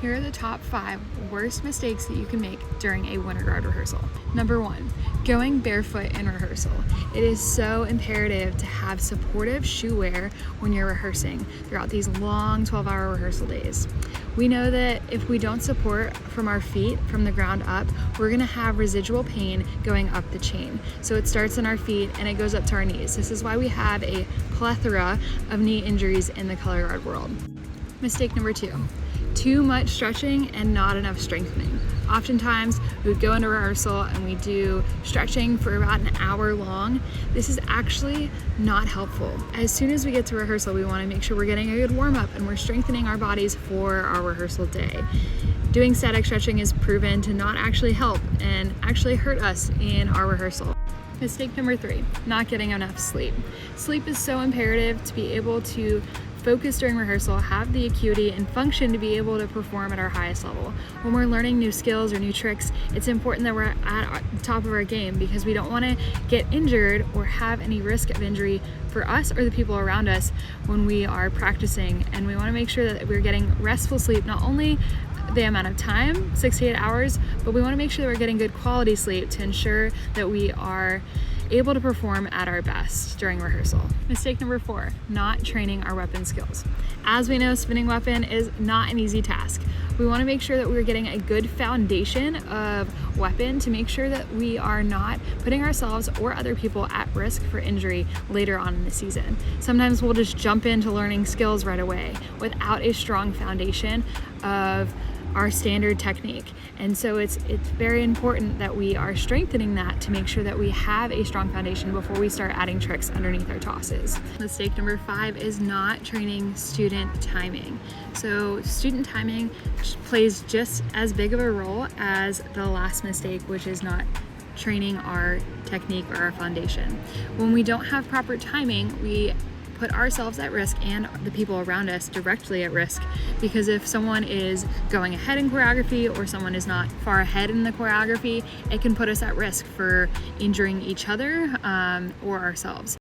Here are the top 5 worst mistakes that you can make during a winter guard rehearsal. Number 1, going barefoot in rehearsal. It is so imperative to have supportive shoe wear when you're rehearsing throughout these long 12-hour rehearsal days. We know that if we don't support from our feet from the ground up, we're gonna have residual pain going up the chain. So it starts in our feet and it goes up to our knees. This is why we have a plethora of knee injuries in the color guard world. Mistake number 2, too much stretching and not enough strengthening. Oftentimes we would go into rehearsal and we do stretching for about an hour long. This is actually not helpful. As soon as we get to rehearsal, we want to make sure we're getting a good warm up and we're strengthening our bodies for our rehearsal day. Doing static stretching is proven to not actually help and actually hurt us in our rehearsal. Mistake number 3, not getting enough sleep. Sleep is so imperative to be able to focus during rehearsal, have the acuity and function to be able to perform at our highest level. When we're learning new skills or new tricks, it's important that we're at the top of our game because we don't want to get injured or have any risk of injury for us or the people around us when we are practicing. And we want to make sure that we're getting restful sleep, not only the amount of time, 6 to 8 hours, but we want to make sure that we're getting good quality sleep to ensure that we are able to perform at our best during rehearsal. Mistake number 4, not training our weapon skills. As we know, spinning weapon is not an easy task. We want to make sure that we're getting a good foundation of weapon to make sure that we are not putting ourselves or other people at risk for injury later on in the season. Sometimes we'll just jump into learning skills right away without a strong foundation of our standard technique. And so it's very important that we are strengthening that to make sure that we have a strong foundation before we start adding tricks underneath our tosses. Mistake number 5 is not training student timing. So student timing plays just as big of a role as the last mistake, which is not training our technique or our foundation. When we don't have proper timing, we put ourselves at risk and the people around us directly at risk, because if someone is going ahead in choreography or someone is not far ahead in the choreography, it can put us at risk for injuring each other or ourselves.